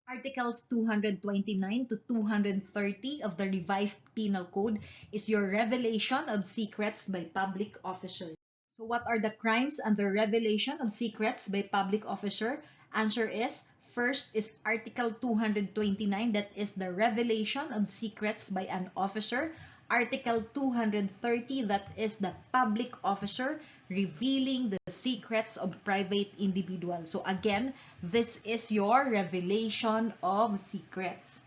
Articles 229 to 230 of the revised penal code is your revelation of secrets by public officer. So what are the crimes under revelation of secrets by public officer? Answer is, first is Article 229, that is the revelation of secrets by an officer. Article 230, that is the public officer revealing the secrets of private individuals. So again, this is your revelation of secrets.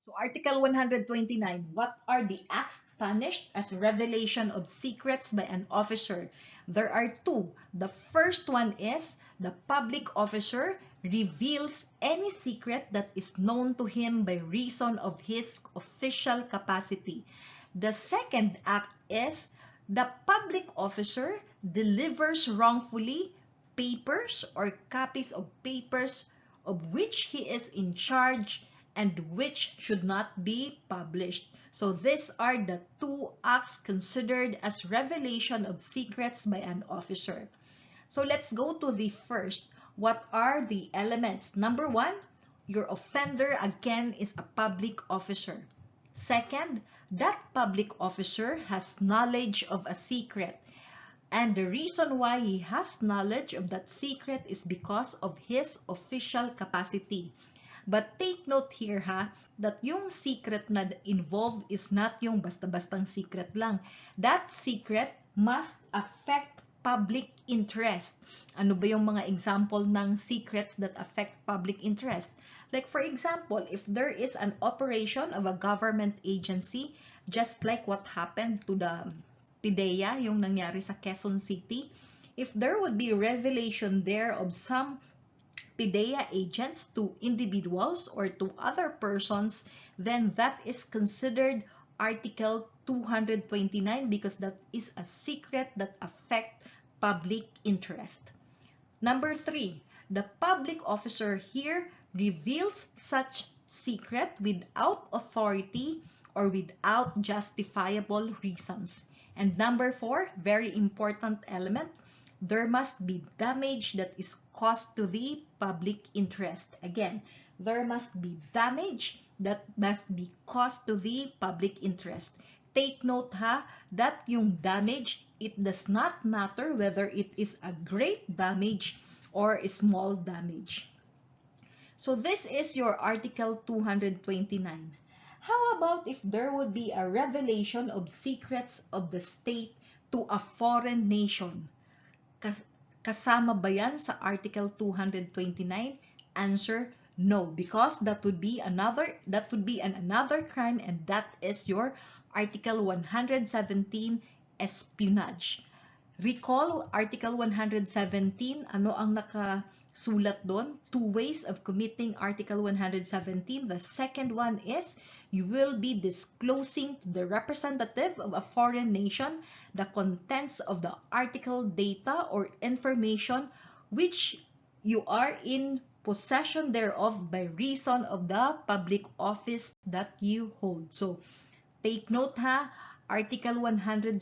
So Article 129, what are the acts punished as revelation of secrets by an officer? There are two. The first one is the public officer reveals any secret that is known to him by reason of his official capacity. The second act is the public officer delivers wrongfully papers or copies of papers of which he is in charge and which should not be published. So these are the two acts considered as revelation of secrets by an officer. So let's go to the first. What are the elements? Number one, your offender again is a public officer. Second, that public officer has knowledge of a secret. And the reason why he has knowledge of that secret is because of his official capacity. But take note here that yung secret na involved is not yung basta-bastang secret lang. That secret must affect public interest. Ano ba yung mga example ng secrets that affect public interest? Like for example, if there is an operation of a government agency, just like what happened to the PIDEA, yung nangyari sa Quezon City, if there would be revelation there of some PIDEA agents to individuals or to other persons, then that is considered Article 229 because that is a secret that affect public interest. Number three, the public officer here reveals such secret without authority or without justifiable reasons. And number four, very important element, there must be damage that is caused to the public interest. Again, there must be damage that must be caused to the public interest. Take note that yung damage, it does not matter whether it is a great damage or a small damage. So this is your Article 229. How about if there would be a revelation of secrets of the state to a foreign nation? Kasama ba yan sa Article 229? Answer, no, because that would be another crime, and that is your Article 117, espionage. Recall Article 117, ano ang nakasulat doon? Two ways of committing Article 117. The second one is you will be disclosing to the representative of a foreign nation the contents of the article, data, or information which you are in possession thereof by reason of the public office that you hold. So, take note Article 117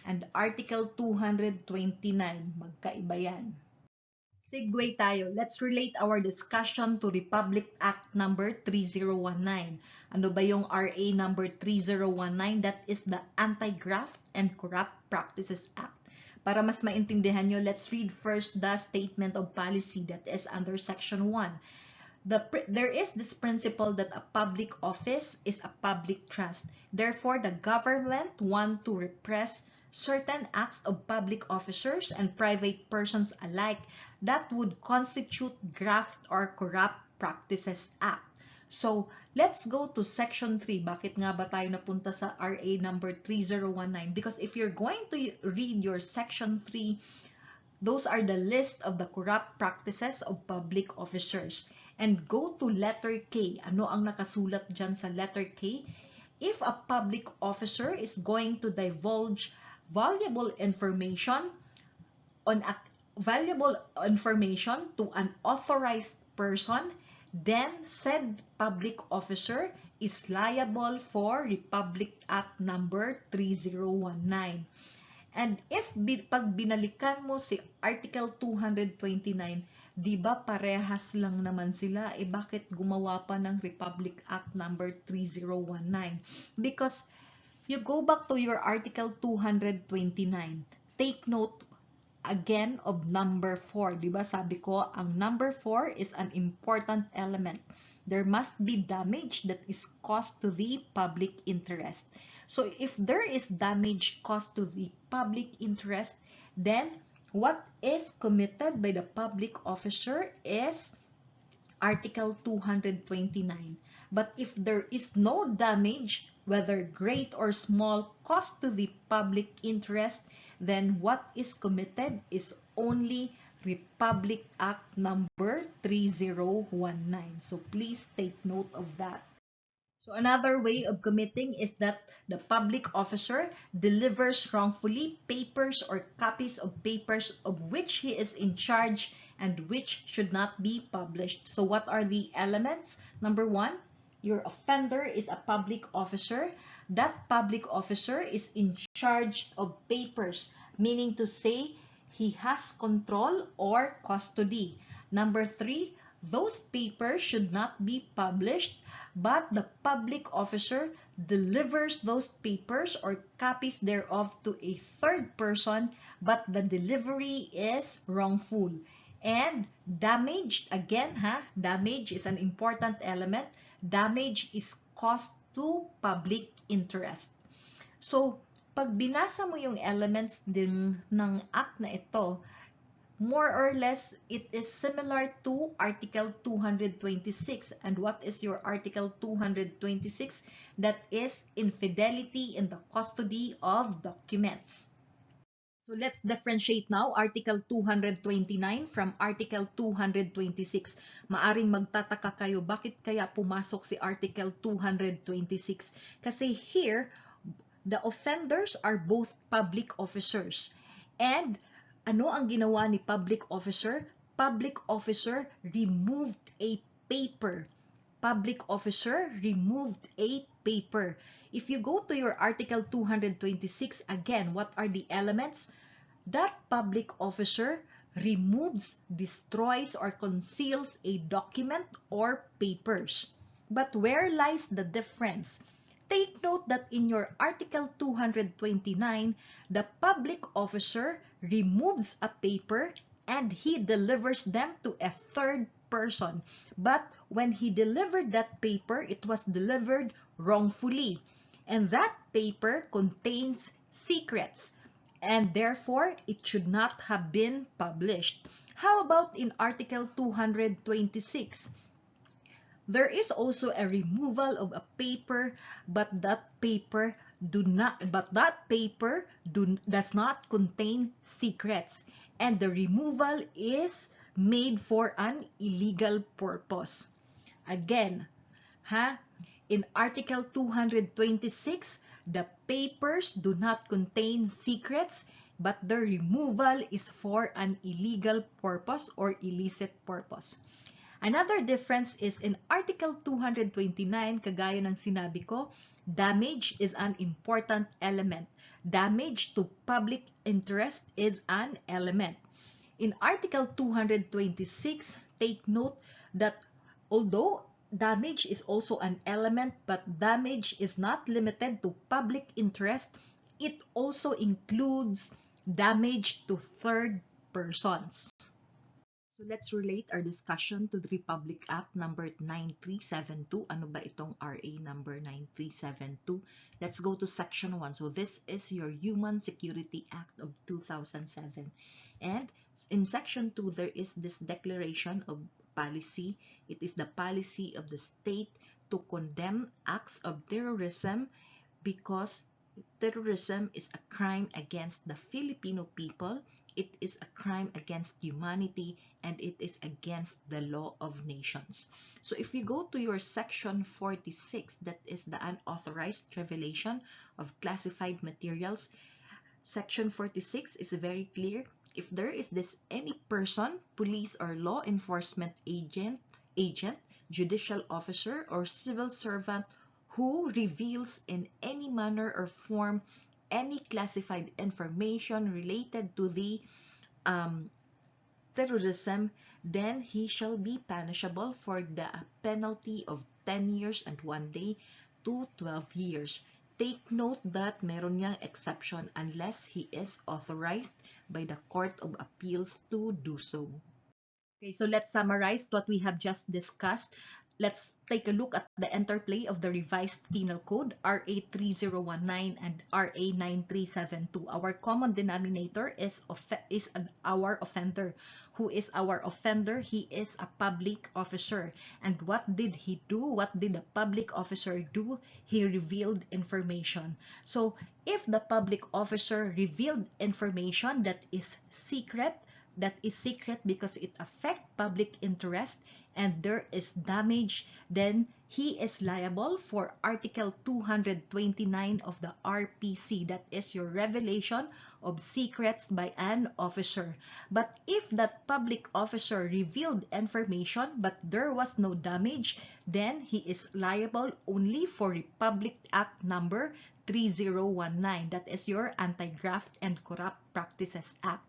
and Article 229. Magkaiba yan. Segue tayo. Let's relate our discussion to Republic Act number 3019. Ano ba yung RA number 3019? That is the Anti-Graft and Corrupt Practices Act. Para mas maintindihan nyo, let's read first the statement of policy that is under Section 1. There is this principle that a public office is a public trust. Therefore, the government want to repress certain acts of public officers and private persons alike that would constitute graft or corrupt practices act. So, let's go to Section 3. Bakit nga ba tayo napunta sa RA number 3019? Because if you're going to read your Section 3, those are the list of the corrupt practices of public officers. And go to letter K. Ano ang nakasulat dyan sa letter K? If a public officer is going to divulge valuable information to an authorized person, then said public officer is liable for Republic Act number 3019. And if pag binalikan mo si Article 229, Di ba parehas lang naman sila? Eh bakit gumawa pa ng Republic Act number 3019? Because you go back to your Article 229. Take note again of number 4. Di ba sabi ko, ang number 4 is an important element. There must be damage that is caused to the public interest. So if there is damage caused to the public interest, then what is committed by the public officer is Article 229. But if there is no damage, whether great or small, caused to the public interest, then what is committed is only Republic Act number 3019. So please take note of that. So another way of committing is that the public officer delivers wrongfully papers or copies of papers of which he is in charge and which should not be published. So what are the elements? Number 1, your offender is a public officer. That public officer is in charge of papers, meaning to say he has control or custody. Number 3, those papers should not be published, but the public officer delivers those papers or copies thereof to a third person, but the delivery is wrongful. And damage, again, damage is an important element. Damage is caused to public interest. So, pag binasa mo yung elements din ng act na ito, more or less, it is similar to Article 226. And what is your Article 226? That is infidelity in the custody of documents. So let's differentiate now Article 229 from Article 226. Maaring magtataka kayo, bakit kaya pumasok si Article 226? Kasi here, the offenders are both public officers. And ano ang ginawa ni public officer? Public officer removed a paper. Public officer removed a paper. If you go to your Article 226, again, what are the elements? That public officer removes, destroys, or conceals a document or papers. But where lies the difference? Take note that in your Article 229, the public officer removes a paper and he delivers them to a third person. But when he delivered that paper, it was delivered wrongfully. And that paper contains secrets, and therefore it should not have been published. How about in Article 226? There is also a removal of a paper, but that paper does not contain secrets, and the removal is made for an illegal purpose. Again, in Article 226, the papers do not contain secrets, but the removal is for an illegal purpose or illicit purpose. Another difference is in Article 229, kagaya ng sinabi ko, damage is an important element. Damage to public interest is an element. In Article 226, take note that although damage is also an element, but damage is not limited to public interest, it also includes damage to third persons. So let's relate our discussion to the Republic Act number 9372. Ano ba itong RA number 9372? Let's go to section 1. So this is your Human Security Act of 2007. And in section 2, there is this declaration of policy. It is the policy of the state to condemn acts of terrorism because terrorism is a crime against the Filipino people. It is a crime against humanity, and it is against the law of nations. So if you go to your section 46, that is the unauthorized revelation of classified materials, section 46 is very clear. If there is any person, police or law enforcement agent, judicial officer, or civil servant who reveals in any manner or form any classified information related to the terrorism, then he shall be punishable for the penalty of 10 years and 1 day to 12 years. Take note that meron niyang exception unless he is authorized by the Court of Appeals to do so. Okay, so let's summarize what we have just discussed. Let's take a look at the interplay of the revised penal code, RA 3019 and RA 9372. Our common denominator is our offender. Who is our offender? He is a public officer. And what did he do? What did the public officer do? He revealed information. So if the public officer revealed information that is secret because it affects public interest and there is damage, then he is liable for Article 229 of the RPC. That is your revelation of secrets by an officer. But if that public officer revealed information but there was no damage, then he is liable only for Republic Act number 3019. That is your Anti-Graft and Corrupt Practices Act.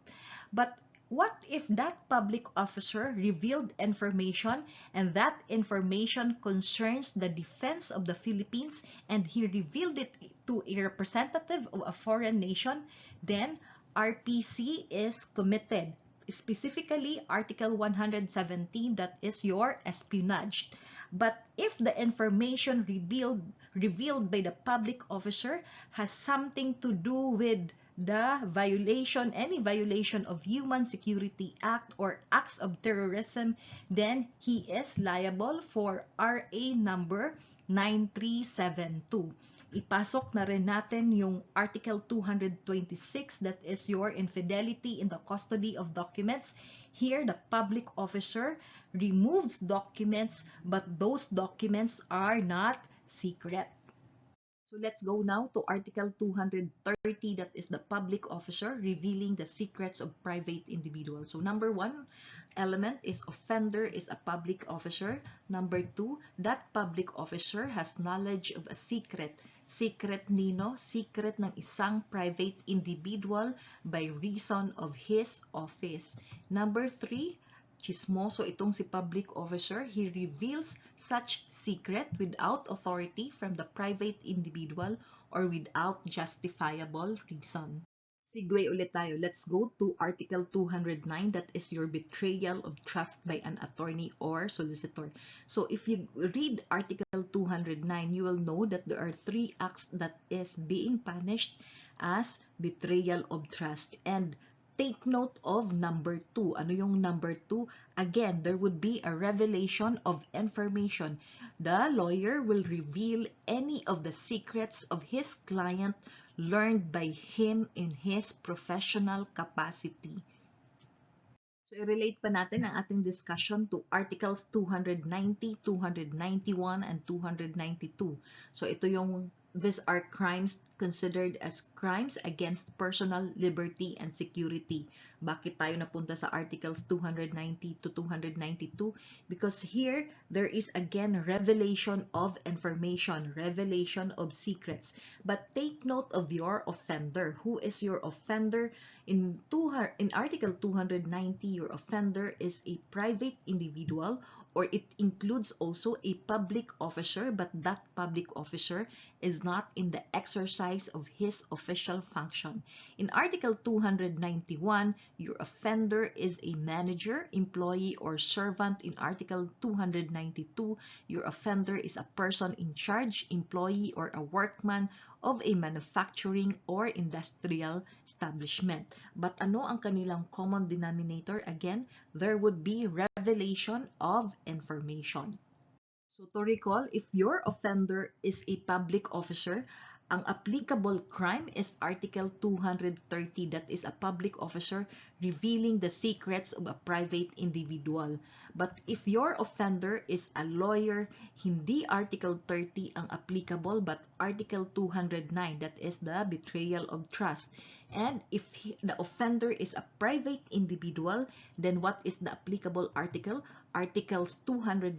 But what if that public officer revealed information and that information concerns the defense of the Philippines and he revealed it to a representative of a foreign nation? Then RPC is committed. Specifically, Article 117, that is your espionage. But if the information revealed by the public officer has something to do with any violation of Human Security Act or acts of terrorism, then he is liable for RA number 9372. Ipasok na rin natin yung Article 226, that is your infidelity in the custody of documents. Here, the public officer removes documents, but those documents are not secret. So let's go now to Article 230, that is the public officer revealing the secrets of private individuals. So number one element is offender is a public officer. Number two, that public officer has knowledge of a secret. Secret nino? Secret ng isang private individual by reason of his office. Number three, chismoso itong si public officer. He reveals such secret without authority from the private individual or without justifiable reason. Segue ulit tayo. Let's go to Article 209. That is your betrayal of trust by an attorney or solicitor. So if you read Article 209, you will know that there are 3 acts that is being punished as betrayal of trust. And take note of number 2. Ano yung number 2? Again, there would be a revelation of information. The lawyer will reveal any of the secrets of his client learned by him in his professional capacity. So, i-relate pa natin ang ating discussion to Articles 290, 291, and 292. So, these are crimes considered as crimes against personal liberty and security. Bakit tayo napunta sa Articles 290 to 292? Because here, there is again revelation of information, revelation of secrets. But take note of your offender. Who is your offender? In Article 290, your offender is a private individual, or it includes also a public officer, but that public officer is not in the exercise of his official function. In Article 291, your offender is a manager, employee, or servant. In Article 292, your offender is a person in charge, employee, or a workman of a manufacturing or industrial establishment. But ano ang kanilang common denominator? Again, there would be revelation of information. So to recall, if your offender is a public officer, ang applicable crime is Article 230, that is a public officer revealing the secrets of a private individual. But if your offender is a lawyer, hindi Article 30 ang applicable, but Article 209, that is the betrayal of trust. And if the offender is a private individual, then what is the applicable article? Articles 290,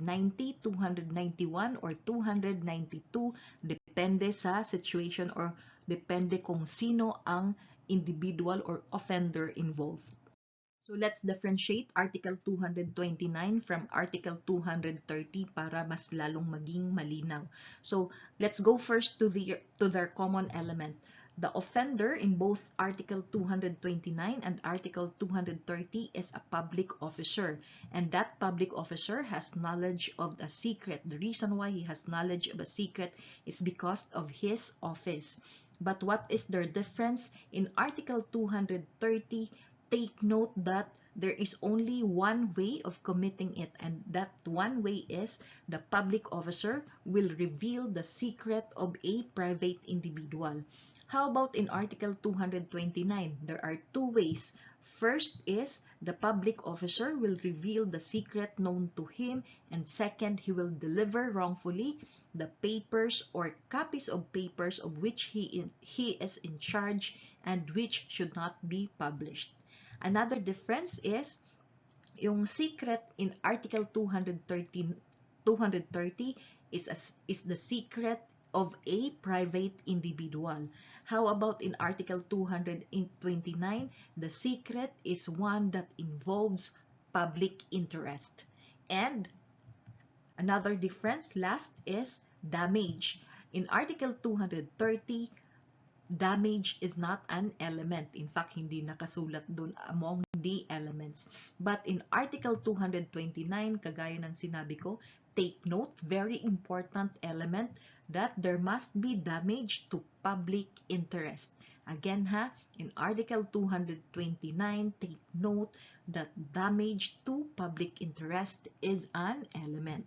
291, or 292, depende sa situation or depende kung sino ang individual or offender involved. So let's differentiate Article 229 from Article 230 para mas lalong maging malinaw. So let's go first to their common element. The offender in both Article 229 and Article 230 is a public officer, and that public officer has knowledge of a secret. The reason why he has knowledge of a secret is because of his office. But what is their difference? In Article 230, take note that there is only one way of committing it, and that one way is the public officer will reveal the secret of a private individual. How about in Article 229? There are two ways. First is the public officer will reveal the secret known to him, and second, he will deliver wrongfully the papers or copies of papers of which he is in charge and which should not be published. Another difference is yung secret in Article 230 is the secret of a private individual. How about in Article 229? The secret is one that involves public interest. And another difference, last, is damage. In Article 230, damage is not an element. In fact, hindi nakasulat dun among the elements. But in Article 229, kagaya ng sinabi ko, take note, very important element, that there must be damage to public interest. Again ha, in Article 229, take note that damage to public interest is an element.